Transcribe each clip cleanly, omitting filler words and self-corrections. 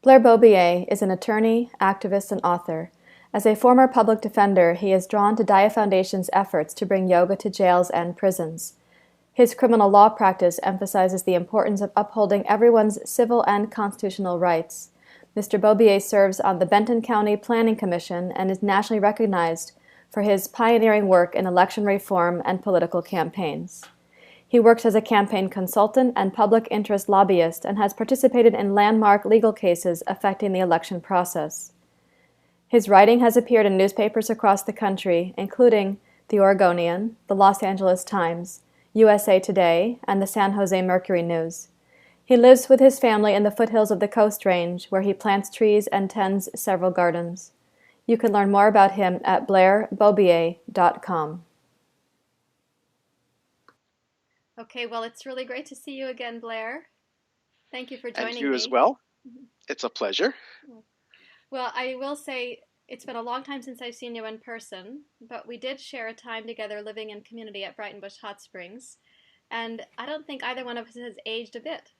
Blair Bobier is an attorney, activist, and author. As a former public defender, he is drawn to Daya Foundation's efforts to bring yoga to jails and prisons. His criminal law practice emphasizes the importance of upholding everyone's civil and constitutional rights. Mr. Bobier serves on the Benton County Planning Commission and is nationally recognized for his pioneering work in election reform and political campaigns. He works as a campaign consultant and public interest lobbyist and has participated in landmark legal cases affecting the election process. His writing has appeared in newspapers across the country, including The Oregonian, The Los Angeles Times, USA Today, and the San Jose Mercury News. He lives with his family in the foothills of the Coast Range, where he plants trees and tends several gardens. You can learn more about him at blairbobier.com. Okay, well, it's really great to see you again, Blair. Thank you for joining me. And you as well. It's a pleasure. Well, I will say it's been a long time since I've seen you in person, but we did share a time together living in community at Brighton Bush Hot Springs, and I don't think either one of us has aged a bit.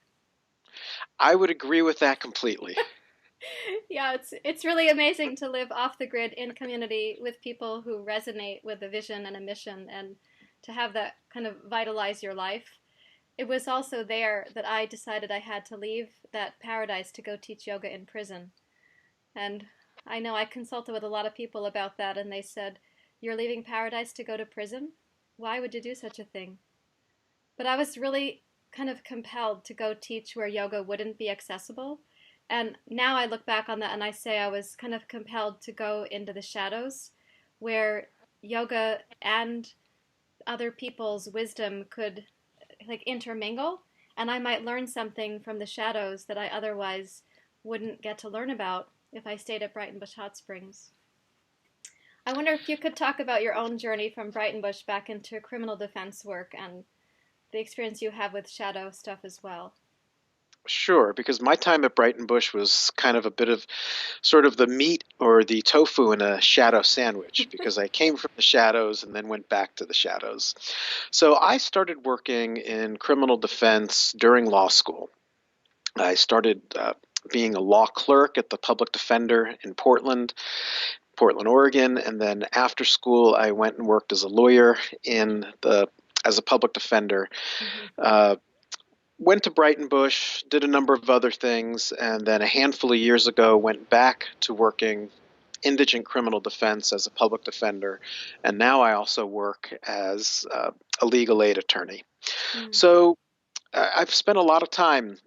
I would agree with that completely. Yeah, it's really amazing to live off the grid in community with people who resonate with a vision and a mission, and to have that kind of vitalize your life. It was also there that I decided I had to leave that paradise to go teach yoga in prison. And I know I consulted with a lot of people about that, and they said, "You're leaving paradise to go to prison? Why would you do such a thing?" But I was really kind of compelled to go teach where yoga wouldn't be accessible. And now I look back on that and I say I was kind of compelled to go into the shadows where yoga and other people's wisdom could like intermingle, and I might learn something from the shadows that I otherwise wouldn't get to learn about if I stayed at Brighton Bush Hot Springs. I wonder if you could talk about your own journey from Brighton Bush back into criminal defense work and the experience you have with shadow stuff as well. Sure, because my time at Brighton Bush was kind of a bit of sort of the meat or the tofu in a shadow sandwich, because I came from the shadows and then went back to the shadows. So I started working in criminal defense during law school. I started being a law clerk at the public defender in Portland, Oregon, and then after school I went and worked as a lawyer as a public defender. Went to Brighton Bush, did a number of other things, and then a handful of years ago went back to working indigent criminal defense as a public defender, and now I also work as a legal aid attorney. So I've spent a lot of time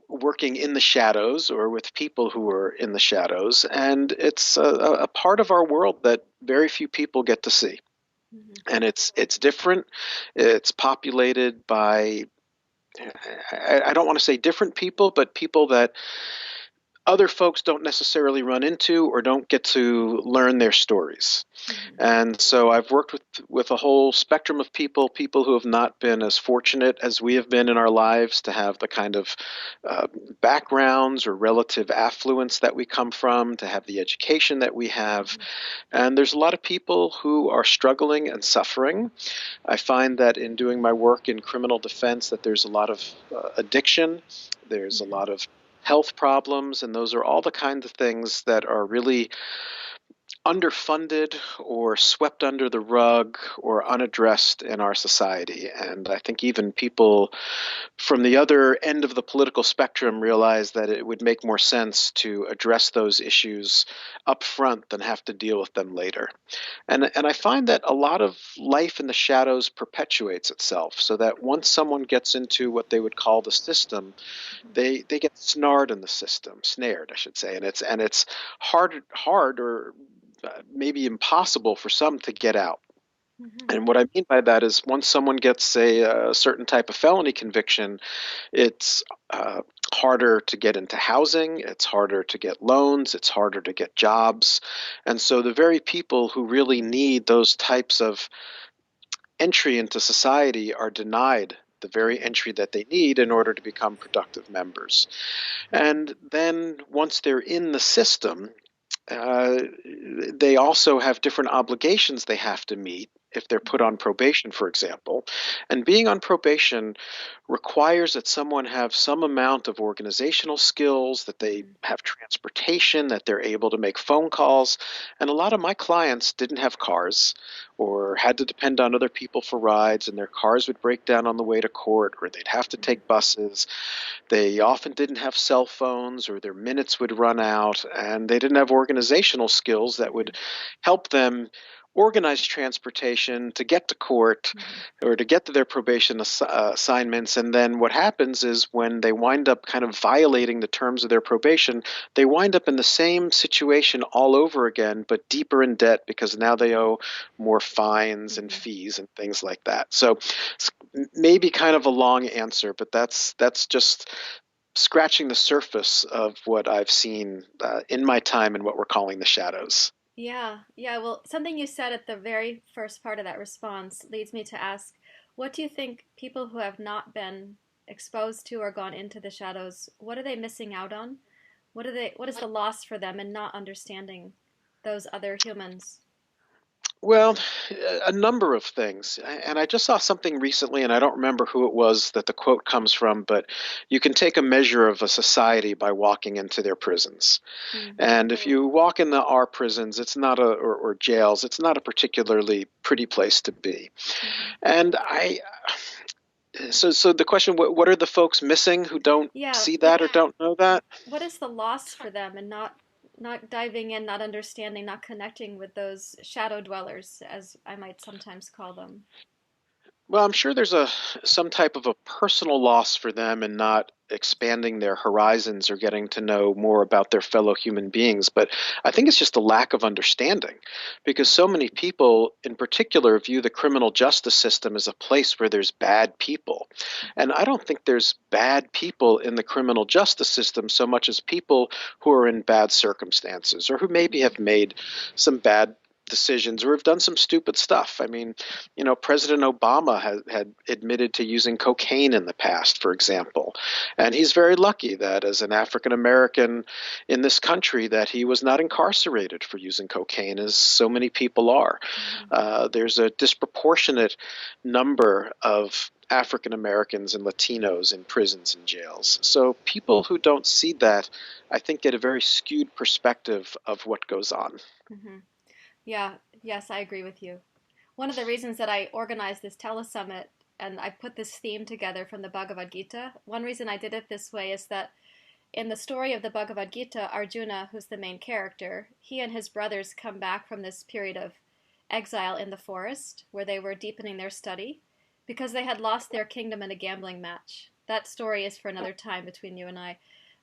working in the shadows or with people who are in the shadows, and it's a part of our world that very few people get to see. And it's different. It's populated by, I don't want to say different people, but people that other folks don't necessarily run into or don't get to learn their stories. And so I've worked with a whole spectrum of people who have not been as fortunate as we have been in our lives to have the kind of backgrounds or relative affluence that we come from, to have the education that we have. And there's a lot of people who are struggling and suffering. I find that in doing my work in criminal defense that there's a lot of addiction, there's a lot of health problems, and those are all the kinds of things that are really underfunded or swept under the rug or unaddressed in our society. And I think even people from the other end of the political spectrum realize that it would make more sense to address those issues up front than have to deal with them later. And I find that a lot of life in the shadows perpetuates itself, so that once someone gets into what they would call the system, they get snared in the system, snared, I should say, and it's hard or maybe impossible for some to get out. And what I mean by that is once someone gets a certain type of felony conviction, it's harder to get into housing, it's harder to get loans, it's harder to get jobs. And so the very people who really need those types of entry into society are denied the very entry that they need in order to become productive members. And then once they're in the system, they also have different obligations they have to meet if they're put on probation, for example. And being on probation requires that someone have some amount of organizational skills, that they have transportation, that they're able to make phone calls. And a lot of my clients didn't have cars or had to depend on other people for rides, and their cars would break down on the way to court, or they'd have to take buses. They often didn't have cell phones, or their minutes would run out, and they didn't have organizational skills that would help them organize transportation to get to court or to get to their probation assignments. And then what happens is when they wind up kind of violating the terms of their probation, they wind up in the same situation all over again, but deeper in debt because now they owe more fines and fees and things like that. So it's maybe kind of a long answer, but that's just scratching the surface of what I've seen in my time in what we're calling the shadows. Yeah, yeah. Well, something you said at the very first part of that response leads me to ask, what do you think people who have not been exposed to or gone into the shadows, what are they missing out on? What is the loss for them in not understanding those other humans? Well, a number of things. And I just saw something recently, and I don't remember who it was that the quote comes from, but you can take a measure of a society by walking into their prisons. Mm. And if you walk in our prisons, it's not or jails, it's not a particularly pretty place to be. Mm-hmm. And so the question, what are the folks missing who don't Yeah, see that or don't know that? what is the loss for them in not diving in, not understanding, not connecting with those shadow dwellers, as I might sometimes call them? Well, I'm sure there's some type of a personal loss for them in not expanding their horizons or getting to know more about their fellow human beings. But I think it's just a lack of understanding because so many people, in particular, view the criminal justice system as a place where there's bad people. And I don't think there's bad people in the criminal justice system so much as people who are in bad circumstances or who maybe have made some bad decisions or have done some stupid stuff. I mean, President Obama had admitted to using cocaine in the past, for example, and he's very lucky that as an African American in this country that he was not incarcerated for using cocaine, as so many people are. There's a disproportionate number of African Americans and Latinos in prisons and jails. So people who don't see that, I think, get a very skewed perspective of what goes on. Mm-hmm. Yeah, yes, I agree with you. One of the reasons that I organized this telesummit and I put this theme together from the Bhagavad Gita, one reason I did it this way is that in the story of the Bhagavad Gita, Arjuna, who's the main character, he and his brothers come back from this period of exile in the forest where they were deepening their study because they had lost their kingdom in a gambling match. That story is for another time between you and I.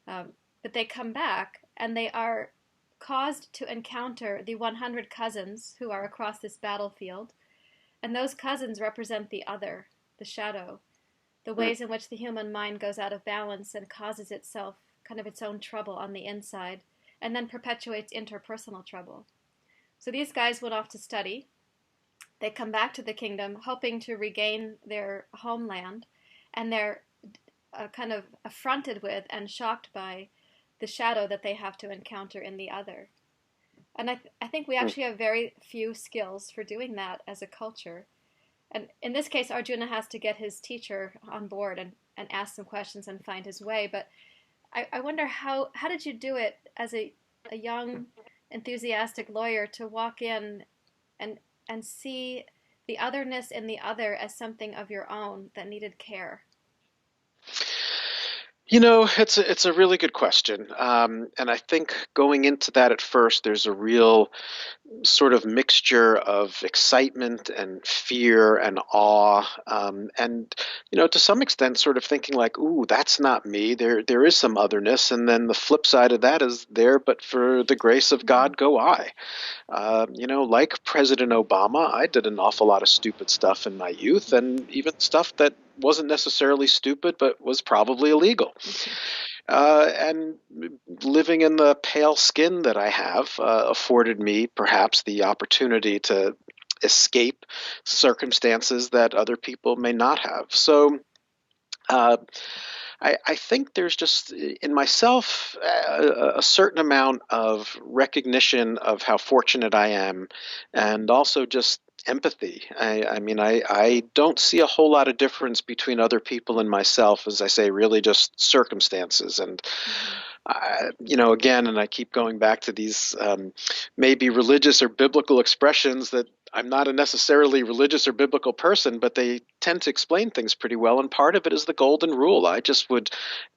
But they come back and they are caused to encounter the 100 cousins who are across this battlefield. And those cousins represent the other, the shadow, the ways in which the human mind goes out of balance and causes itself kind of its own trouble on the inside, and then perpetuates interpersonal trouble. So these guys went off to study. They come back to the kingdom hoping to regain their homeland, and they're kind of affronted with and shocked by the shadow that they have to encounter in the other. And I think we actually have very few skills for doing that as a culture. And in this case, Arjuna has to get his teacher on board and ask some questions and find his way. But I wonder how did you do it as a young, enthusiastic lawyer to walk in and see the otherness in the other as something of your own that needed care? It's a really good question, and I think going into that at first, there's a real sort of mixture of excitement and fear and awe, and to some extent, sort of thinking like, "Ooh, that's not me." There is some otherness, and then the flip side of that is there, but for the grace of God, go I. Like President Obama, I did an awful lot of stupid stuff in my youth, and even stuff that wasn't necessarily stupid, but was probably illegal. And living in the pale skin that I have afforded me perhaps the opportunity to escape circumstances that other people may not have. So uh, I think there's just in myself a certain amount of recognition of how fortunate I am, and also just empathy. I mean, I don't see a whole lot of difference between other people and myself, as I say, really just circumstances. And Mm-hmm. again, and I keep going back to these maybe religious or biblical expressions that I'm not a necessarily religious or biblical person, but they tend to explain things pretty well. And part of it is the golden rule. I just would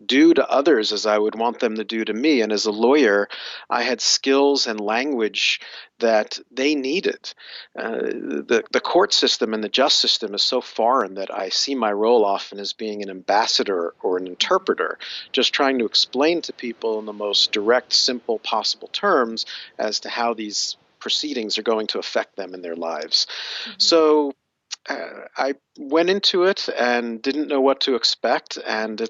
do to others as I would want them to do to me. And as a lawyer, I had skills and language that they needed. The court system and the justice system is so foreign that I see my role often as being an ambassador or an interpreter, just trying to explain to people in the most direct, simple possible terms as to how these proceedings are going to affect them in their lives. Mm-hmm. So I went into it and didn't know what to expect, and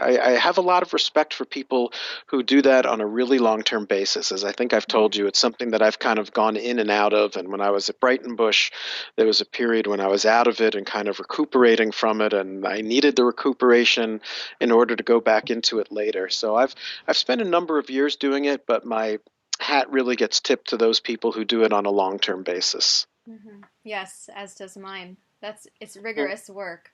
I have a lot of respect for people who do that on a really long-term basis. As I think I've told you, it's something that I've kind of gone in and out of. And when I was at Brighton Bush, there was a period when I was out of it and kind of recuperating from it, and I needed the recuperation in order to go back into it later. So I've spent a number of years doing it, but my hat really gets tipped to those people who do it on a long-term basis. Mm-hmm. Yes, as does mine. It's rigorous work,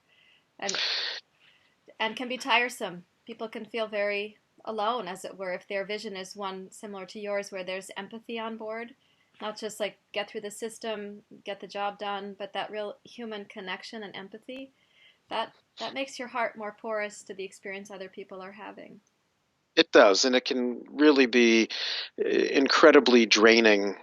and can be tiresome. People can feel very alone, as it were, if their vision is one similar to yours, where there's empathy on board, not just like get through the system, get the job done, but that real human connection and empathy. That that makes your heart more porous to the experience other people are having. It does, and it can really be incredibly draining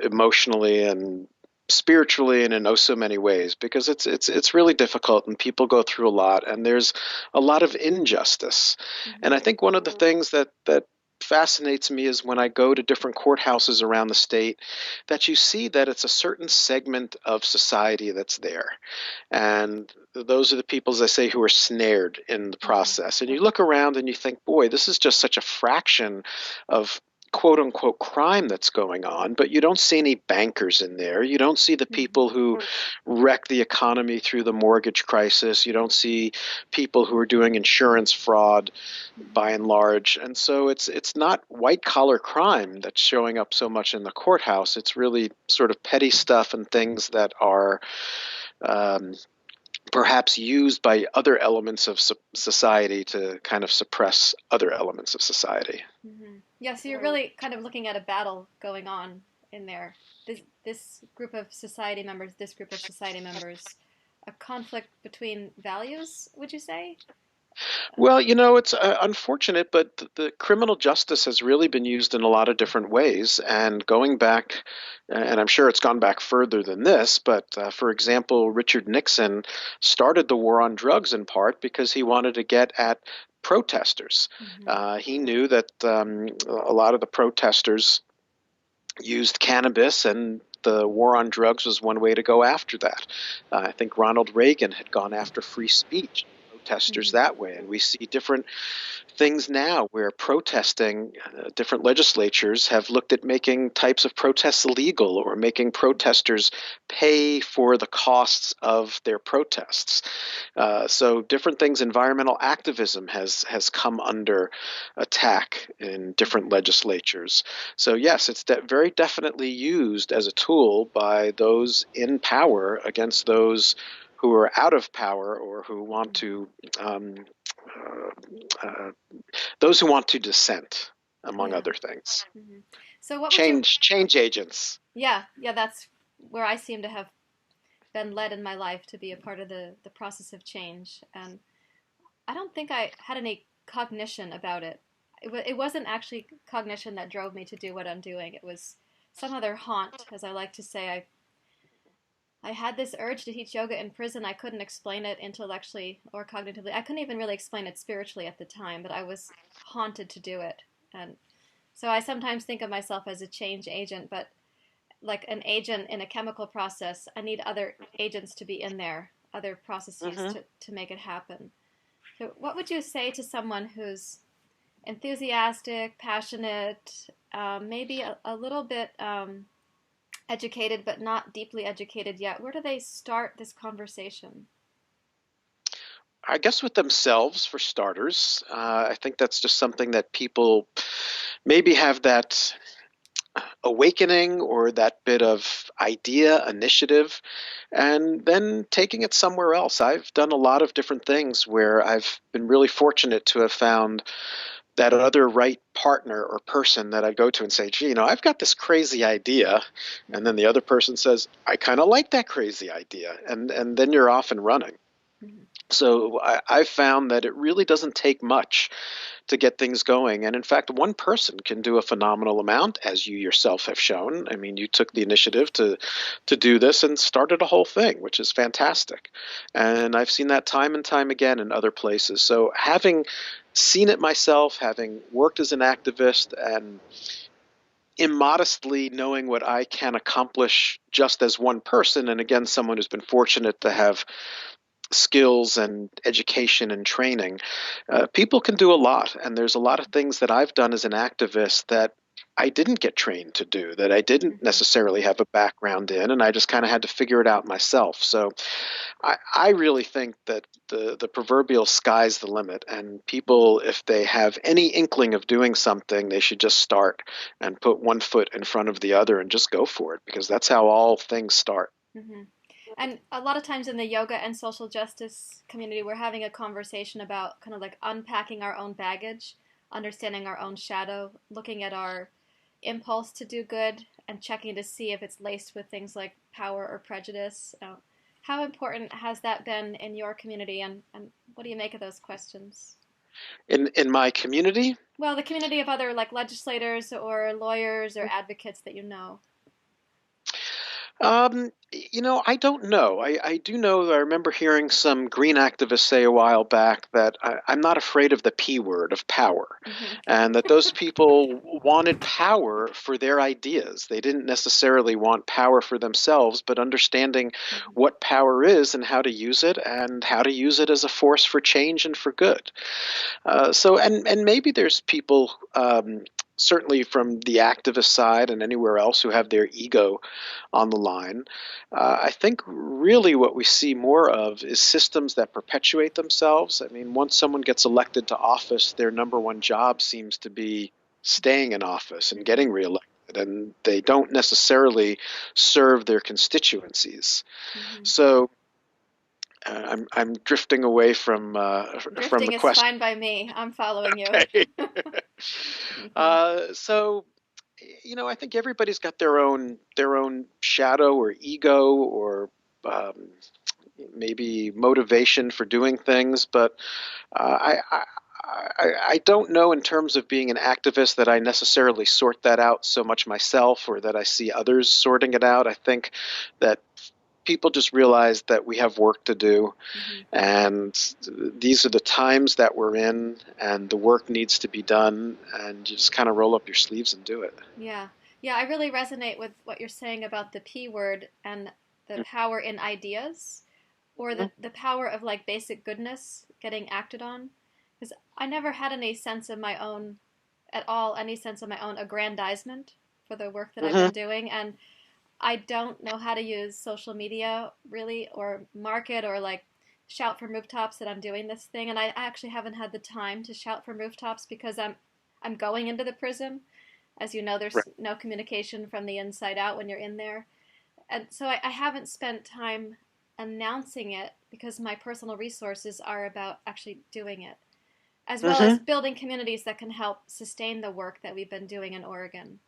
emotionally and spiritually and in oh so many ways because it's really difficult and people go through a lot and there's a lot of injustice. And Mm-hmm. I think one of the things that fascinates me is when I go to different courthouses around the state that you see that it's a certain segment of society that's there. And those are the people, as I say, who are snared in the Mm-hmm. process. And you look around and you think, boy, this is just such a fraction of quote unquote crime that's going on, but you don't see any bankers in there. You don't see the Mm-hmm. people who wreck the economy through the mortgage crisis. You don't see people who are doing insurance fraud by and large. And so it's not white collar crime that's showing up so much in the courthouse. It's really sort of petty stuff and things that are um, perhaps used by other elements of society to kind of suppress other elements of society. Mm-hmm. Yeah, so you're really kind of looking at a battle going on in there. This group of society members, this group of society members, a conflict between values, would you say? Well, it's unfortunate, but the criminal justice has really been used in a lot of different ways. And going back, and I'm sure it's gone back further than this, but for example, Richard Nixon started the war on drugs in part because he wanted to get at protesters. Mm-hmm. He knew that a lot of the protesters used cannabis, and the war on drugs was one way to go after that. I think Ronald Reagan had gone after free speech, protesters Mm-hmm. that way, and we see different things now where protesting, different legislatures have looked at making types of protests illegal or making protesters pay for the costs of their protests. So different things, environmental activism has come under attack in different Mm-hmm. legislatures. So yes, it's very definitely used as a tool by those in power against those who are out of power or who want Mm-hmm. to um, uh, those who want to dissent, among Yeah. other things. Mm-hmm. So what would you? Change agents. Yeah, yeah, that's where I seem to have been led in my life to be a part of the process of change, and I don't think I had any cognition about it. It wasn't actually cognition that drove me to do what I'm doing. It was some other haunt, as I like to say. I had this urge to teach yoga in prison. I couldn't explain it intellectually or cognitively. I couldn't even really explain it spiritually at the time, but I was haunted to do it. And so I sometimes think of myself as a change agent, but like an agent in a chemical process, I need other agents to be in there, other processes Mm-hmm. to make it happen. So, what would you say to someone who's enthusiastic, passionate, maybe a little bit educated, but not deeply educated yet? Where do they start this conversation? I guess with themselves, for starters. I think that's just something that people maybe have that awakening or that bit of idea, initiative, and then taking it somewhere else. I've done a lot of different things where I've been really fortunate to have found that other right partner or person that I go to and say, gee, I've got this crazy idea. And then the other person says, I kind of like that crazy idea. And then you're off and running. Mhm. So I've found that it really doesn't take much to get things going. And in fact, one person can do a phenomenal amount, as you yourself have shown. I mean, you took the initiative to do this and started a whole thing, which is fantastic. And I've seen that time and time again in other places. So having seen it myself, having worked as an activist, and immodestly knowing what I can accomplish just as one person, and again, someone who's been fortunate to have skills and education and training, people can do a lot. And there's a lot of things that I've done as an activist that I didn't get trained to do, that I didn't Mhm. necessarily have a background in, and I just kind of had to figure it out myself. So I really think that the proverbial sky's the limit, and people, if they have any inkling of doing something, they should just start and put one foot in front of the other and just go for it, because that's how all things start. Mhm. And a lot of times in the yoga and social justice community, we're having a conversation about kind of like unpacking our own baggage, understanding our own shadow, looking at our impulse to do good, and checking to see if it's laced with things like power or prejudice. How important has that been in your community, and what do you make of those questions? In my community, Well, the community of other like legislators or lawyers or advocates that you know. I don't know. I do know that I remember hearing some green activists say a while back that I'm not afraid of the P word, of power, Mm-hmm. and that those people wanted power for their ideas. They didn't necessarily want power for themselves, but understanding Mm-hmm. what power is and how to use it, and how to use it as a force for change and for good. And maybe there's people, certainly from the activist side and anywhere else, who have their ego on the line. I think really what we see more of is systems that perpetuate themselves. I mean, once someone gets elected to office, their number one job seems to be staying in office and Mm-hmm. getting reelected. And they don't necessarily serve their constituencies. Mm-hmm. So I'm drifting away from the Drifting is question. fine by me. I'm following you. Mm-hmm. So I think everybody's got their own shadow or ego or um, maybe motivation for doing things, but I don't know in terms of being an activist that I necessarily sort that out so much myself, or that I see others sorting it out. I think that people just realize that we have work to do, Mm-hmm. and these are the times that we're in, and the work needs to be done, and you just kind of roll up your sleeves and do it. Yeah. Yeah, I really resonate with what you're saying about the P word and the power in ideas or the power of like basic goodness getting acted on. Because I never had any sense of my own, at all, any sense of my own aggrandizement for the work that I've Mm-hmm. been doing. And I don't know how to use social media really or market or like shout from rooftops that I'm doing this thing. And I actually haven't had the time to shout from rooftops because I'm going into the prison. As you know, Right. there's no communication from the inside out when you're in there. And so I haven't spent time announcing it because my personal resources are about actually doing it, as well as Mm-hmm. building communities that can help sustain the work that we've been doing in Oregon.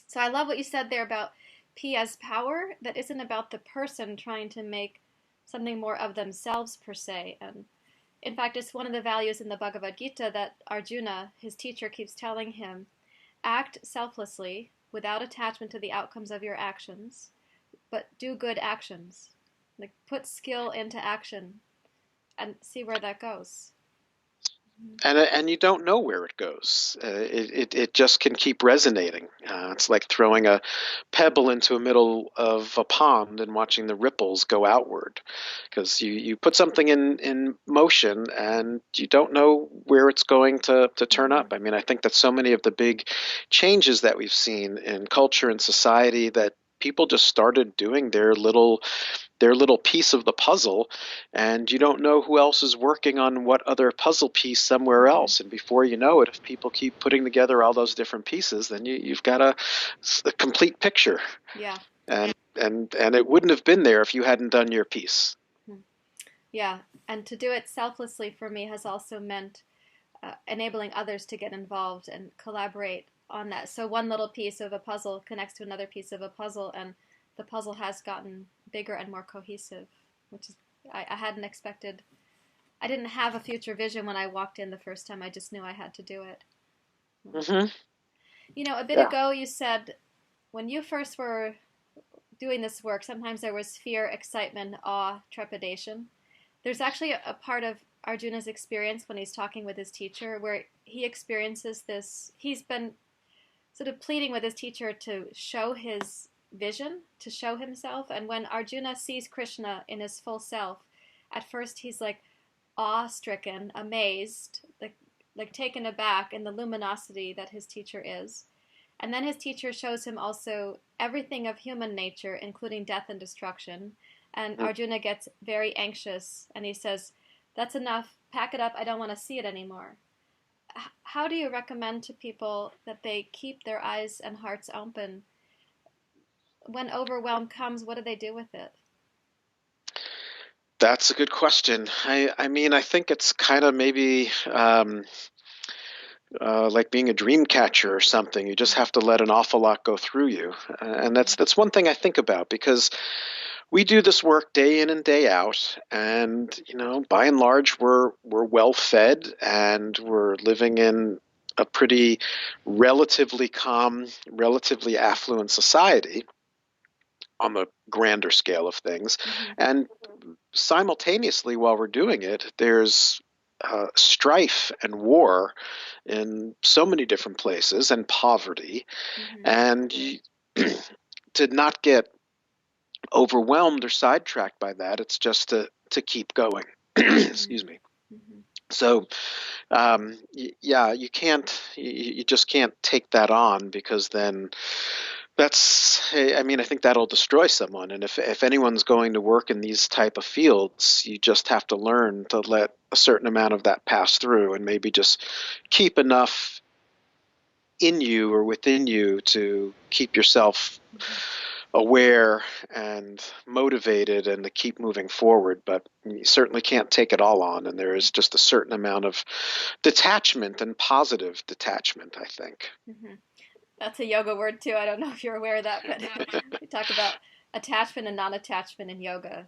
So I love what you said there about P as power, that isn't about the person trying to make something more of themselves per se. And in fact, it's one of the values in the Bhagavad Gita that Arjuna, his teacher, keeps telling him: act selflessly without attachment to the outcomes of your actions, but do good actions. Like put skill into action and see where that goes. And you don't know where it goes. It just can keep resonating. It's like throwing a pebble into the middle of a pond and watching the ripples go outward, because you put something in motion and you don't know where it's going to turn Mm-hmm. up. I mean, I think that so many of the big changes that we've seen in culture and society, that people just started doing their little their little piece of the puzzle, and you don't know who else is working on what other puzzle piece somewhere else. And before you know it, if people keep putting together all those different pieces, then you've got a complete picture. Yeah. And it wouldn't have been there if you hadn't done your piece. Yeah. And to do it selflessly for me has also meant enabling others to get involved and collaborate on that. So one little piece of a puzzle connects to another piece of a puzzle, and the puzzle has gotten bigger and more cohesive, which is I hadn't expected. I didn't have a future vision when I walked in the first time. I just knew I had to do it. Mm-hmm. A bit Yeah. ago you said when you first were doing this work, sometimes there was fear, excitement, awe, trepidation. There's actually a part of Arjuna's experience when he's talking with his teacher where he experiences this. He's been sort of pleading with his teacher to show his vision, to show himself. And when Arjuna sees Krishna in his full self, at first he's like awe-stricken, amazed, like taken aback in the luminosity that his teacher is. And then his teacher shows him also everything of human nature, including death and destruction. And Arjuna gets very anxious and he says, "That's enough, pack it up, I don't want to see it anymore." How do you recommend to people that they keep their eyes and hearts open? When overwhelm comes, what do they do with it? That's a good question. I mean, I think it's kind of maybe like being a dream catcher or something. You just have to let an awful lot go through you, and that's one thing I think about, because we do this work day in and day out, and by and large, we're well fed, and we're living in a pretty relatively calm, relatively affluent society on the grander scale of things. And simultaneously, while we're doing it, there's strife and war in so many different places, and poverty. And to not get overwhelmed or sidetracked by that, it's just to keep going. Excuse me. So, yeah, you just can't take that on, because then I mean, I think that'll destroy someone. And if anyone's going to work in these type of fields, you just have to learn to let a certain amount of that pass through, and maybe just keep enough in you or within you to keep yourself aware and motivated and to keep moving forward. But you certainly can't take it all on, and there is just a certain amount of detachment, and positive detachment, I think. That's a yoga word too. I don't know if you're aware of that, but we talk about attachment and non-attachment in yoga.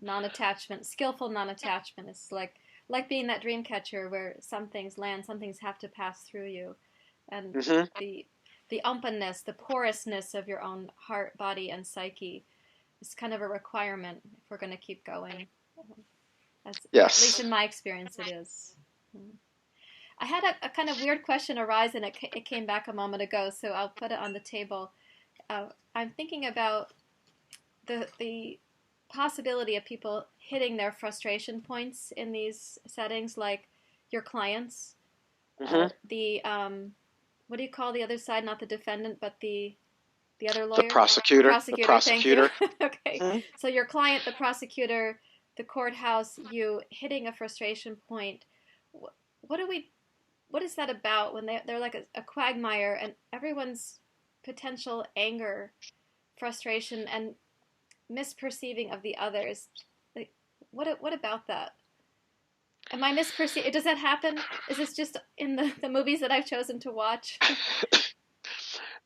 Non-attachment, skillful non-attachment is like being that dream catcher where some things land, some things have to pass through you, and the openness, the porousness of your own heart, body, and psyche is kind of a requirement if we're going to keep going. Yes. At least in my experience, it is. I had a kind of weird question arise, and it came back a moment ago, so I'll put it on the table. I'm thinking about the possibility of people hitting their frustration points in these settings, like your clients, the what do you call the other side? Not the defendant, but the other lawyer? The prosecutor. Prosecutor, The prosecutor. thank you. Okay. So your client, the prosecutor, the courthouse, you hitting a frustration point. What is that about when they're like a quagmire, and everyone's potential anger, frustration, and misperceiving of the others? Like, what about that? Am I misperceiving? Does that happen? Is this just in the movies that I've chosen to watch?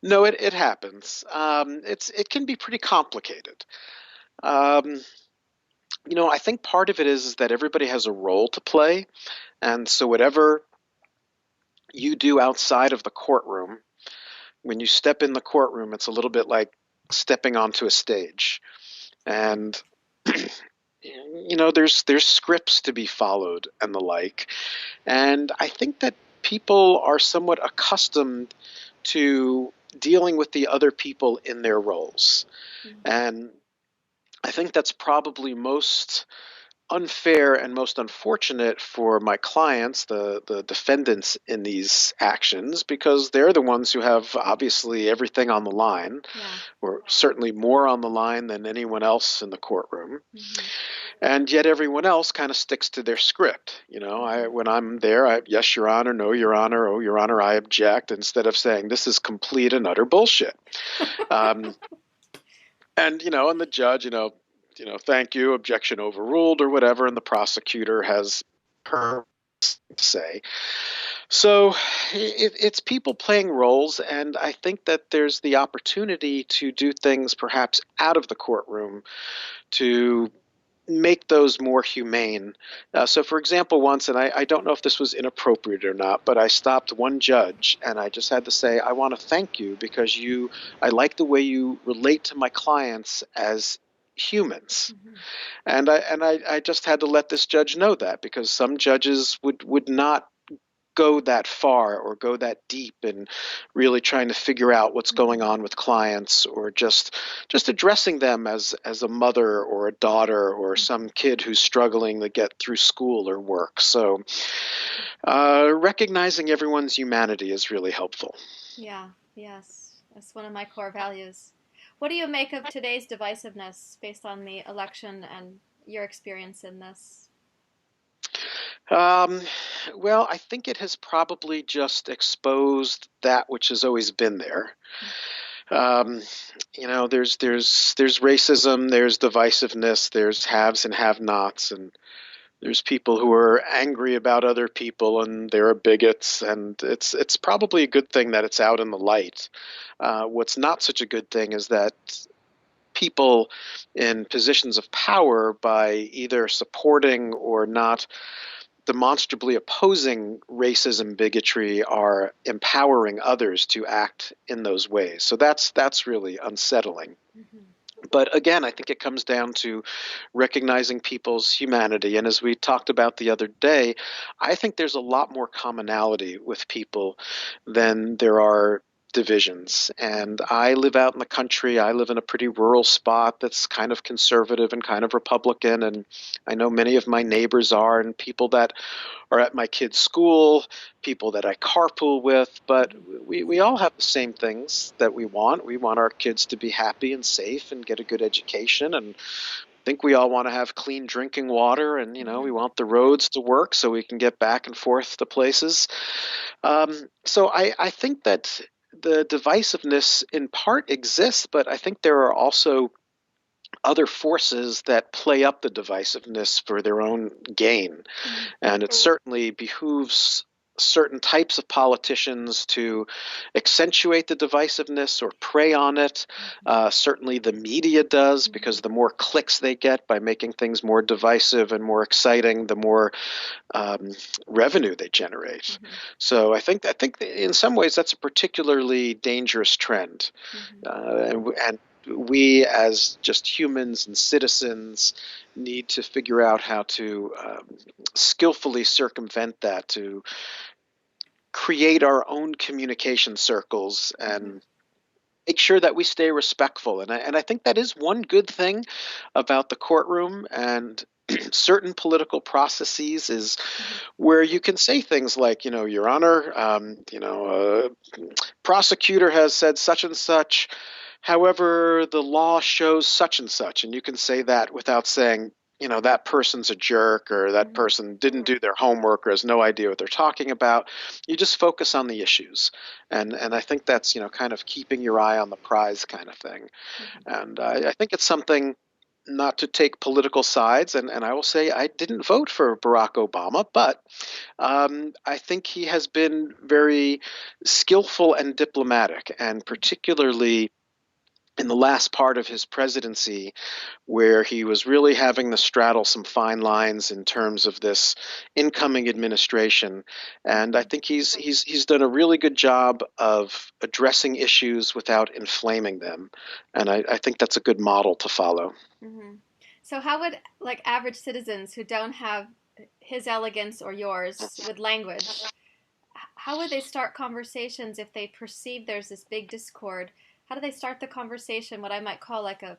No, it happens. It can be pretty complicated. Um, I think part of it is that everybody has a role to play, and so whatever you do outside of the courtroom, when you step in the courtroom, it's a little bit like stepping onto a stage, and there's scripts to be followed and the like. And I think that people are somewhat accustomed to dealing with the other people in their roles. And I think that's probably most unfair and most unfortunate for my clients, the defendants in these actions, because they're the ones who have obviously everything on the line, Yeah. or certainly more on the line than anyone else in the courtroom. Mm-hmm. And yet everyone else kind of sticks to their script. Mm-hmm. When I'm there, yes, Your Honor, no, Your Honor, oh, Your Honor, I object, instead of saying this is complete and utter bullshit. Um, and the judge, thank you, objection overruled or whatever, and the prosecutor has her say. So it's people playing roles, and I think that there's the opportunity to do things perhaps out of the courtroom to make those more humane. So, for example, once, and I don't know if this was inappropriate or not, but I stopped one judge and I just had to say, I want to thank you because I like the way you relate to my clients as humans. Mm-hmm. And I just had to let this judge know that, because some judges would not go that far or go that deep in really trying to figure out what's going Mm-hmm. on with clients, or just addressing them as a mother or a daughter or Mm-hmm. some kid who's struggling to get through school or work. So recognizing everyone's humanity is really helpful. Yeah. Yes. That's one of my core values. What do you make of today's divisiveness based on the election and your experience in this? Um, well, I think it has probably just exposed that which has always been there. Um, there's racism, there's divisiveness, there's haves and have-nots, and there's people who are angry about other people, and there are bigots, and it's probably a good thing that it's out in the light. What's not such a good thing is that people in positions of power, by either supporting or not demonstrably opposing racism, bigotry, are empowering others to act in those ways. So that's really unsettling. Mm-hmm. But again, I think it comes down to recognizing people's humanity. And as we talked about the other day, I think there's a lot more commonality with people than there are divisions. And I live out in the country. I live in a pretty rural spot that's kind of conservative and kind of Republican. And I know many of my neighbors are, and people that are at my kids' school, people that I carpool with, but we all have the same things that we want. We want our kids to be happy and safe and get a good education, and I think we all want to have clean drinking water, and we Mm-hmm. want the roads to work so we can get back and forth to places. So I think that the divisiveness in part exists, but I think there are also other forces that play up the divisiveness for their own gain. Mm-hmm. And it certainly behooves certain types of politicians to accentuate the divisiveness or prey on it. Certainly the media does, Mm-hmm. because the more clicks they get by making things more divisive and more exciting, the more um, revenue they generate. Mm-hmm. So I think in some ways that's a particularly dangerous trend. Mm-hmm. And we, as just humans and citizens, need to figure out how to skillfully circumvent that, to create our own communication circles Mm-hmm. and make sure that we stay respectful. And I think that is one good thing about the courtroom and certain political processes, is Mm-hmm. where you can say things like, Your Honor, prosecutor has said such and such. However, the law shows such and such, and you can say that without saying, that person's a jerk, or that Mm-hmm. person didn't do their homework, or has no idea what they're talking about. You just focus on the issues, and I think that's kind of keeping your eye on the prize kind of thing. Mm-hmm. And I think it's something not to take political sides, and I will say I didn't vote for Barack Obama, but I think he has been very skillful and diplomatic, and particularly in the last part of his presidency, where he was really having to straddle some fine lines in terms of this incoming administration. And I Mm-hmm. think he's done a really good job of addressing issues without inflaming them. And I think that's a good model to follow. Mm-hmm. So, how would like average citizens who don't have his elegance or yours with language, how would they start conversations if they perceive there's this big discord? How do they start the conversation, what I might call like a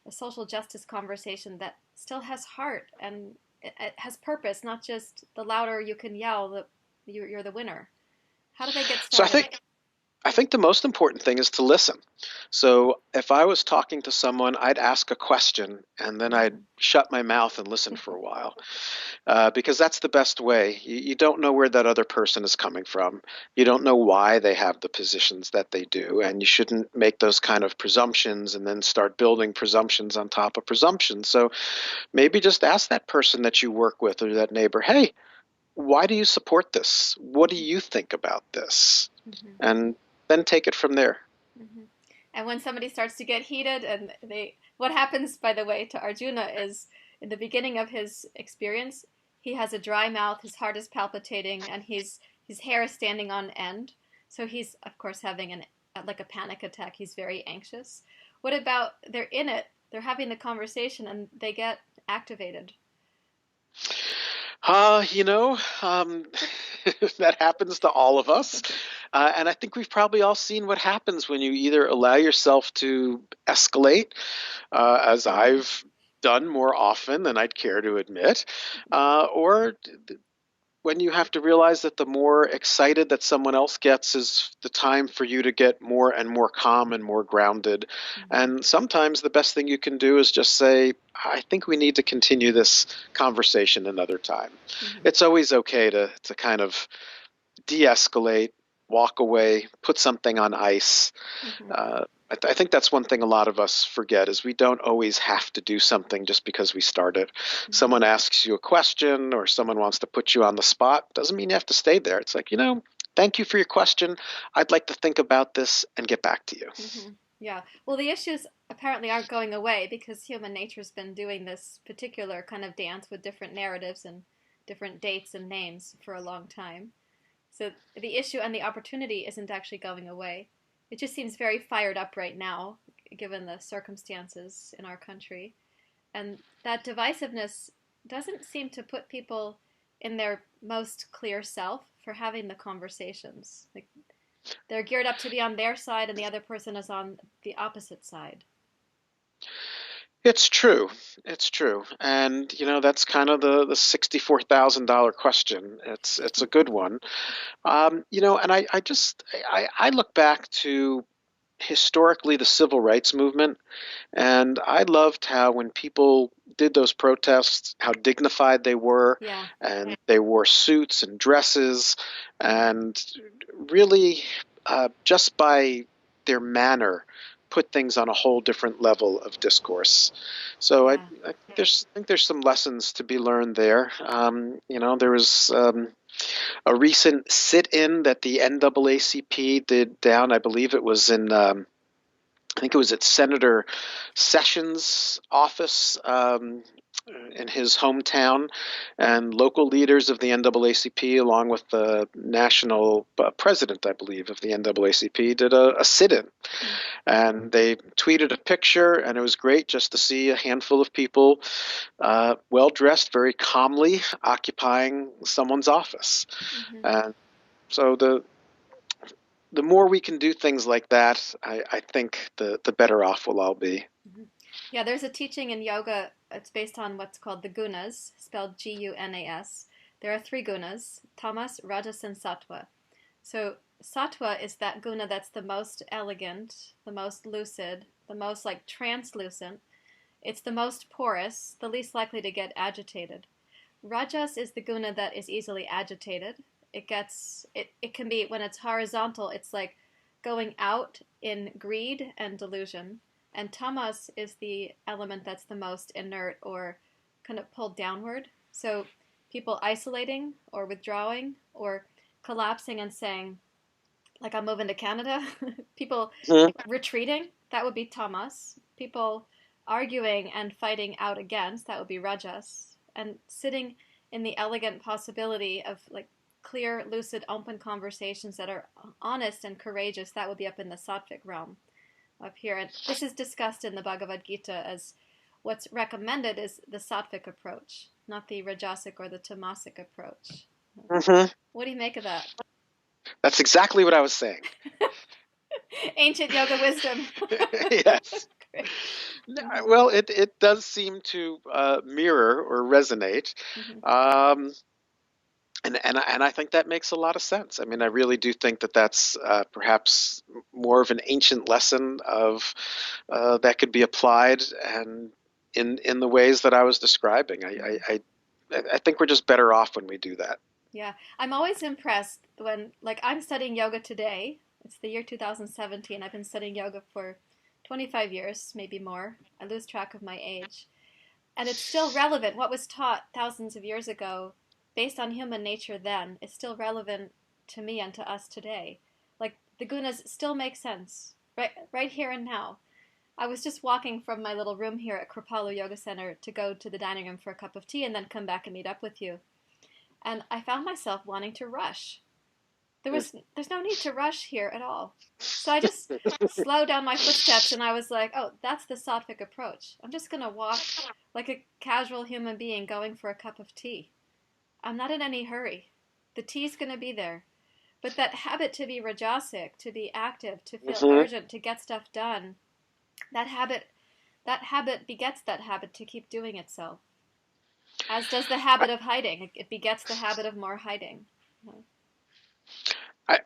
social justice conversation that still has heart and it has purpose, not just the louder you can yell, you're the winner. How do they get So started? I think the most important thing is to listen. So if I was talking to someone, I'd ask a question and then I'd shut my mouth and listen for a while, because that's the best way. You don't know where that other person is coming from. You don't know why they have the positions that they do, and you shouldn't make those kind of presumptions and then start building presumptions on top of presumptions. So maybe just ask that person that you work with or that neighbor, hey, why do you support this? What do you think about this? Mm-hmm. And then take it from there. Mm-hmm. And when somebody starts to get heated, what happens, by the way, to Arjuna is in the beginning of his experience, he has a dry mouth, his heart is palpitating, and his hair is standing on end. So he's, of course, having like a panic attack. He's very anxious. What about they're in it, they're having the conversation, and they get activated? Uh, you know, um, that happens to all of us. And I think we've probably all seen what happens when you either allow yourself to escalate, as I've done more often than I'd care to admit, or when you have to realize that the more excited that someone else gets is the time for you to get more and more calm and more grounded. Mm-hmm. And sometimes the best thing you can do is just say, I think we need to continue this conversation another time. Mm-hmm. It's always okay to kind of de-escalate, walk away, put something on ice. Mm-hmm. I think that's one thing a lot of us forget is we don't always have to do something just because we start it. Mm-hmm. Someone asks you a question or someone wants to put you on the spot. Doesn't mean you have to stay there. It's like, thank you for your question. I'd like to think about this and get back to you. Mm-hmm. Yeah. Well, the issues apparently aren't going away because human nature's been doing this particular kind of dance with different narratives and different dates and names for a long time. So the issue and the opportunity isn't actually going away. It just seems very fired up right now, given the circumstances in our country. And that divisiveness doesn't seem to put people in their most clear self for having the conversations. Like they're geared up to be on their side, and the other person is on the opposite side. It's true. It's true. And that's kind of the $64,000 question. It's a good one. And I look back to historically the civil rights movement, and I loved how when people did those protests, how dignified they were, Yeah. and they wore suits and dresses, and really just by their manner put things on a whole different level of discourse. So Yeah. I think there's some lessons to be learned there. There was a recent sit-in that the NAACP did down, I believe it was I think it was at Senator Sessions' office, in his hometown, and local leaders of the NAACP, along with the national president, I believe, of the NAACP, did a sit-in. And they tweeted a picture, and it was great just to see a handful of people, well dressed, very calmly, occupying someone's office. Mm-hmm. And so the more we can do things like that, I think the better off we'll all be. Mm-hmm. Yeah, there's a teaching in yoga. It's based on what's called the gunas, spelled Gunas. There are three gunas: tamas, rajas, and sattva. So sattva is that guna that's the most elegant, the most lucid, the most like translucent. It's the most porous, the least likely to get agitated. Rajas is the guna that is easily agitated. It can be when it's horizontal, it's like going out in greed and delusion. And tamas is the element that's the most inert or kind of pulled downward. So people isolating or withdrawing or collapsing and saying, like, I'm moving to Canada. People Mhm. retreating, that would be tamas. People arguing and fighting out against, that would be rajas. And sitting in the elegant possibility of like clear, lucid, open conversations that are honest and courageous, that would be up in the sattvic realm up here. And this is discussed in the Bhagavad Gita as what's recommended is the sattvic approach, not the rajasic or the tamasic approach. Mm-hmm. What do you make of that? That's exactly what I was saying. Ancient yoga wisdom. Yes. Mm-hmm. Well, it does seem to mirror or resonate. Mm-hmm. Um, and I think that makes a lot of sense. I mean, I really do think that that's perhaps more of an ancient lesson of that could be applied and in the ways that I was describing. Mm-hmm. I think we're just better off when we do that. Yeah, I'm always impressed when, like, I'm studying yoga today. It's the year 2017. I've been studying yoga for 25 years, maybe more. I lose track of my age. And it's still relevant. What was taught thousands of years ago, based on human nature then, is still relevant to me and to us today. Like, the gunas still make sense, right here and now. I was just walking from my little room here at Kripalu Yoga Center to go to the dining room for a cup of tea and then come back and meet up with you. And I found myself wanting to rush. There's no need to rush here at all. So I just slowed down my footsteps and I was like, oh, that's the sattvic approach. I'm just gonna walk like a casual human being going for a cup of tea. I'm not in any hurry. The tea's gonna be there. But that habit to be rajasic, to be active, to feel Hmm. urgent, to get stuff done, that habit that habit begets that habit to keep doing itself. As does the habit of hiding. It begets the habit of more hiding.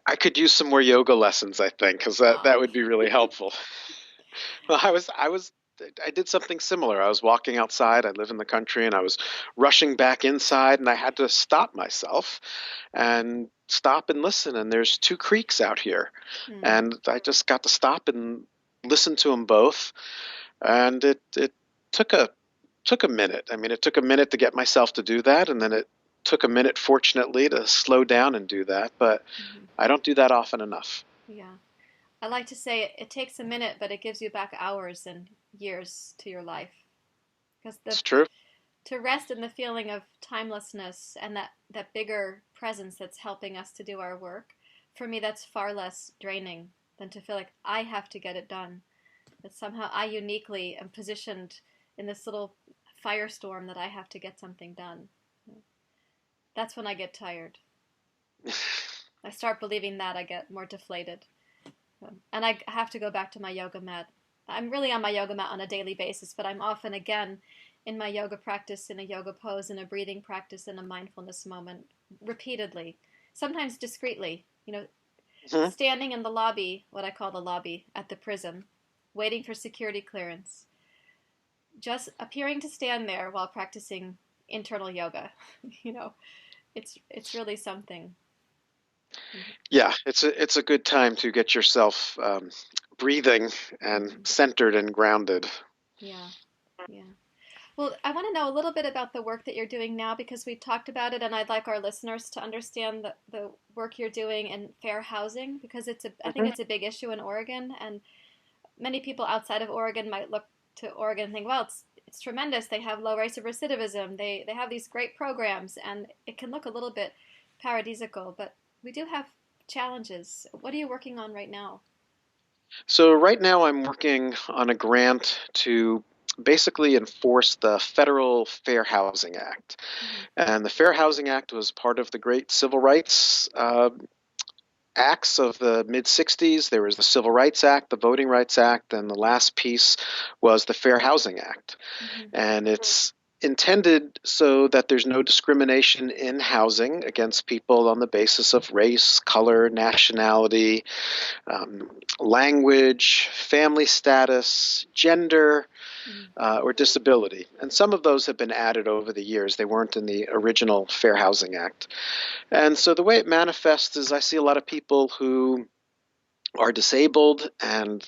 I could use some more yoga lessons, I think, because that Oh. would be really helpful. Well, I did something similar. I was walking outside. I live in the country, and I was rushing back inside, and I had to stop myself and stop and listen. And there's two creeks out here, Hmm. and I just got to stop and listen to them both. And it took a minute. I mean, it took a minute to get myself to do that, and then it took a minute, fortunately, to slow down and do that. But Hmm. I don't do that often enough. Yeah. I like to say it takes a minute, but it gives you back hours and years to your life. Because It's true. to rest in the feeling of timelessness and that bigger presence that's helping us to do our work, for me, that's far less draining than to feel like I have to get it done. That somehow I uniquely am positioned in this little firestorm that I have to get something done. That's when I get tired. I start believing that, I get more deflated. And I have to go back to my yoga mat. I'm really on my yoga mat on a daily basis, but I'm often again in my yoga practice, in a yoga pose, in a breathing practice, in a mindfulness moment, repeatedly, sometimes discreetly, Mhm. standing in the lobby, what I call the lobby at the prison, waiting for security clearance, just appearing to stand there while practicing internal yoga. you know, it's really something. Yeah, it's a good time to get yourself breathing and Mm-hmm. centered and grounded. Yeah, yeah. Well, I want to know a little bit about the work that you're doing now because we talked about it, and I'd like our listeners to understand the work you're doing in fair housing because I think Hmm. it's a big issue in Oregon, and many people outside of Oregon might look to Oregon and think, well, it's tremendous. They have low rates of recidivism. They have these great programs, and it can look a little bit paradisical, but we do have challenges. What are you working on right now? So right now I'm working on a grant to basically enforce the Federal Fair Housing Act. Mm-hmm. And the Fair Housing Act was part of the great civil rights acts of the mid 60s. There was the Civil Rights Act, the Voting Rights Act, and the last piece was the Fair Housing Act. Mm-hmm. And it's intended so that there's no discrimination in housing against people on the basis of race, color, nationality, um, language, family status, gender, Mm-hmm. or disability. And some of those have been added over the years. They weren't in the original Fair Housing Act. And so the way it manifests is I see a lot of people who are disabled and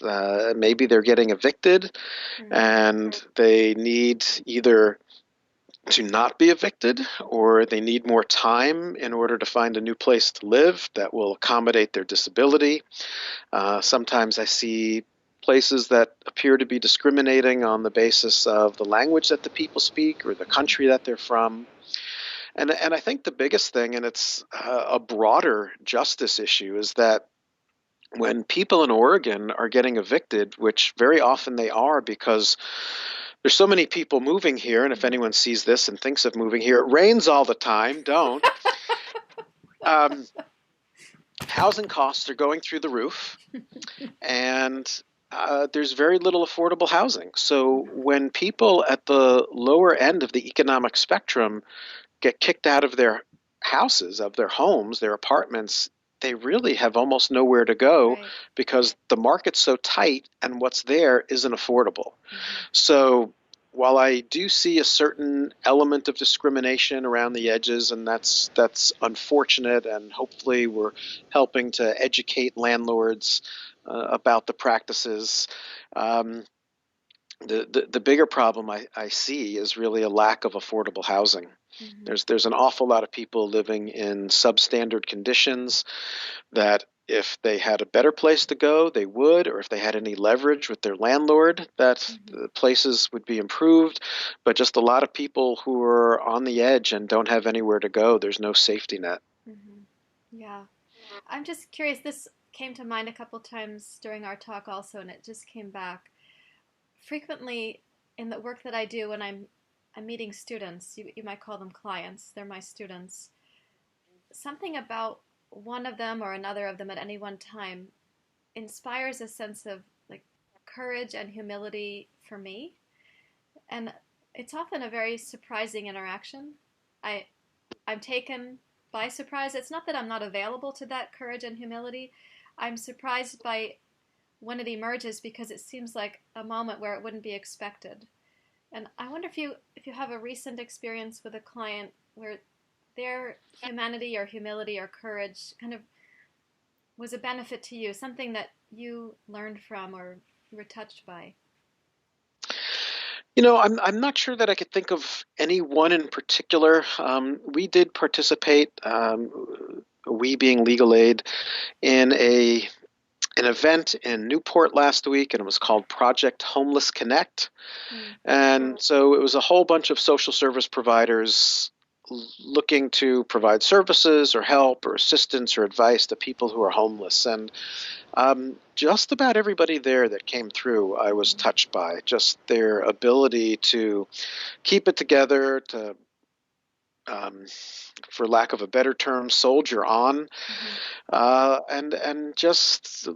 maybe they're getting evicted Mm-hmm. and they need either to not be evicted or they need more time in order to find a new place to live that will accommodate their disability. Sometimes I see places that appear to be discriminating on the basis of the language that the people speak or the country that they're from. And I think the biggest thing, and it's a broader justice issue, is that when people in Oregon are getting evicted, which very often they are because there's so many people moving here, and if Mm-hmm. anyone sees this and thinks of moving here, it rains all the time. Don't. Um, Housing costs are going through the roof, and there's very little affordable housing. So when people at the lower end of the economic spectrum get kicked out of their houses, of their homes, their apartments, they really have almost nowhere to go Right. because the market's so tight and what's there isn't affordable. Mm-hmm. So while I do see a certain element of discrimination around the edges, and that's unfortunate, and hopefully we're helping to educate landlords about the practices. Um, the bigger problem I see is really a lack of affordable housing. Mm-hmm. There's an awful lot of people living in substandard conditions that if they had a better place to go, they would, or if they had any leverage with their landlord, that Mm-hmm. the places would be improved. But just a lot of people who are on the edge and don't have anywhere to go, there's no safety net. Mm-hmm. Yeah. I'm just curious. This came to mind a couple times during our talk also, and it just came back. Frequently in the work that I do when I'm meeting students, you might call them clients, they're my students, something about one of them or another of them at any one time inspires a sense of like courage and humility for me. And it's often a very surprising interaction. I I'm taken by surprise. It's not that I'm not available to that courage and humility. I'm surprised by when it emerges because it seems like a moment where it wouldn't be expected. And I wonder if you have a recent experience with a client where their humanity or humility or courage kind of was a benefit to you, something that you learned from or were touched by. I'm not sure that I could think of any one in particular. We did participate, we being legal aid, in an event in Newport last week, and it was called Project Homeless Connect. Mm. And so it was a whole bunch of social service providers looking to provide services or help or assistance or advice to people who are homeless. And just about everybody there that came through, I was touched by just their ability to keep it together, to, um, for lack of a better term, soldier on, Mm-hmm. and just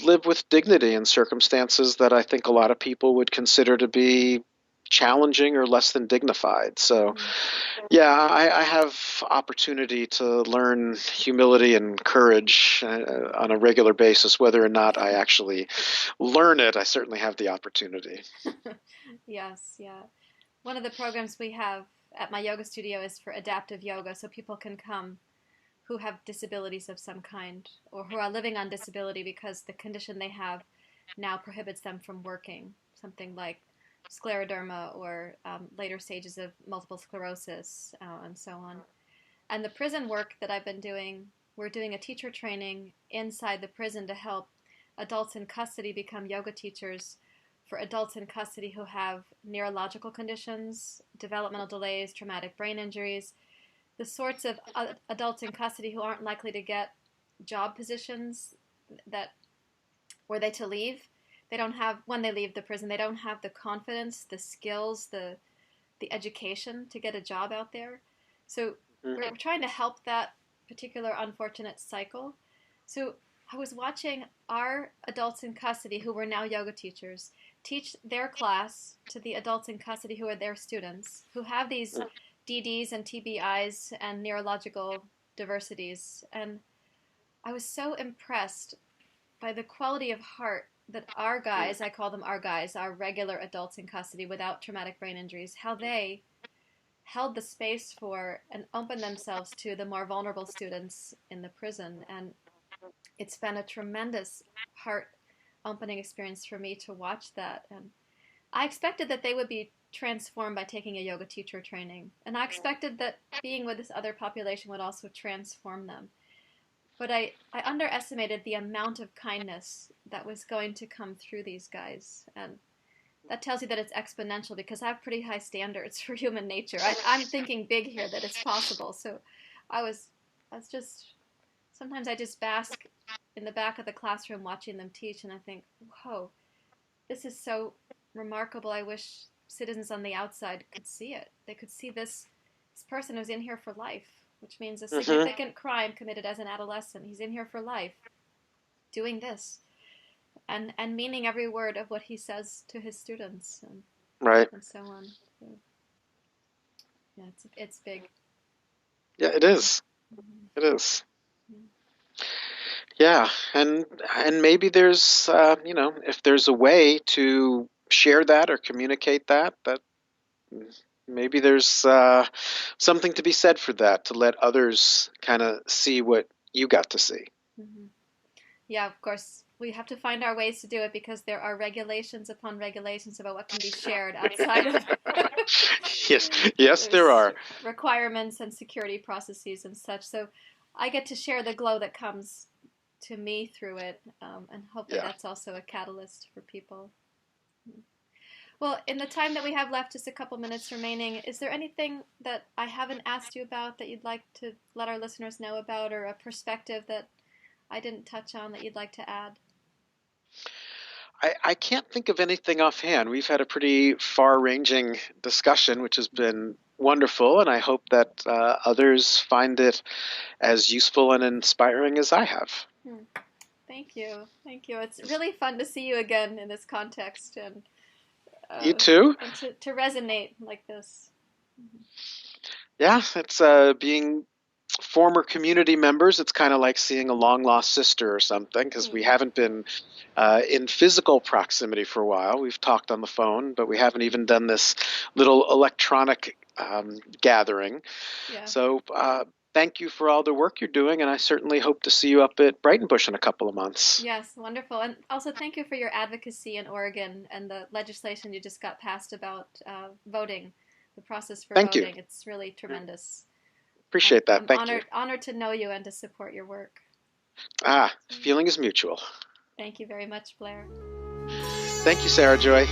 live with dignity in circumstances that I think a lot of people would consider to be challenging or less than dignified. So, Mm-hmm. yeah, I have opportunity to learn humility and courage on a regular basis. Whether or not I actually learn it, I certainly have the opportunity. Yes, yeah. One of the programs we have at my yoga studio is for adaptive yoga, so people can come who have disabilities of some kind or who are living on disability because the condition they have now prohibits them from working, something like scleroderma or later stages of multiple sclerosis and so on. And the prison work that I've been doing, we're doing a teacher training inside the prison to help adults in custody become yoga teachers for adults in custody who have neurological conditions, developmental delays, traumatic brain injuries, the sorts of adults in custody who aren't likely to get job positions that were they to leave. They don't have when they leave the prison. They don't have the confidence, the skills, the education to get a job out there. So we're trying to help that particular unfortunate cycle. So I was watching our adults in custody who were now yoga teachers teach their class to the adults in custody who are their students who have these DDs and TBIs and neurological diversities. And I was so impressed by the quality of heart that our guys, I call them our guys, our regular adults in custody without traumatic brain injuries, how they held the space for and opened themselves to the more vulnerable students in the prison. And it's been a tremendous heart opening experience for me to watch that. And I expected that they would be transformed by taking a yoga teacher training. And I expected that being with this other population would also transform them. But I underestimated the amount of kindness that was going to come through these guys. And that tells you that it's exponential because I have pretty high standards for human nature. I'm thinking big here that it's possible. So I was just, sometimes I just bask in the back of the classroom watching them teach and I think, whoa, this is so remarkable. I wish citizens on the outside could see it. They could see this person who's in here for life, which means a Mm-hmm. significant crime committed as an adolescent. He's in here for life doing this. and meaning every word of what he says to his students Right. and so on. So, yeah, it's big. Yeah, it is. Mm-hmm. It is. Yeah. Yeah, and maybe there's if there's a way to share that or communicate that, maybe there's something to be said for that, to let others kind of see what you got to see. Mm-hmm. Yeah, of course, we have to find our ways to do it because there are regulations upon regulations about what can be shared outside of. Yes, yes, there There's are. requirements and security processes and such. So I get to share the glow that comes to me through it, and hopefully Yeah. that's also a catalyst for people. Well, in the time that we have left, just a couple minutes remaining, is there anything that I haven't asked you about that you'd like to let our listeners know about, or a perspective that I didn't touch on that you'd like to add? I can't think of anything offhand. We've had a pretty far-ranging discussion, which has been wonderful, and I hope that others find it as useful and inspiring as I have. Hmm. Thank you. Thank you. It's really fun to see you again in this context You uh, too? and to resonate like this. Mm-hmm. Yeah, it's being former community members. It's kind of like seeing a long lost sister or something because we Hmm. haven't been in physical proximity for a while. We've talked on the phone, but we haven't even done this little electronic gathering. Yeah. So thank you for all the work you're doing, and I certainly hope to see you up at Brighton Bush in a couple of months. Yes, wonderful. And also thank you for your advocacy in Oregon and the legislation you just got passed about voting, the process for Thank you. voting. It's really tremendous. Appreciate that. I'm Thank you. honored to know you and to support your work. Feeling is mutual. Thank you very much, Blair. Thank you, Sarah Joy.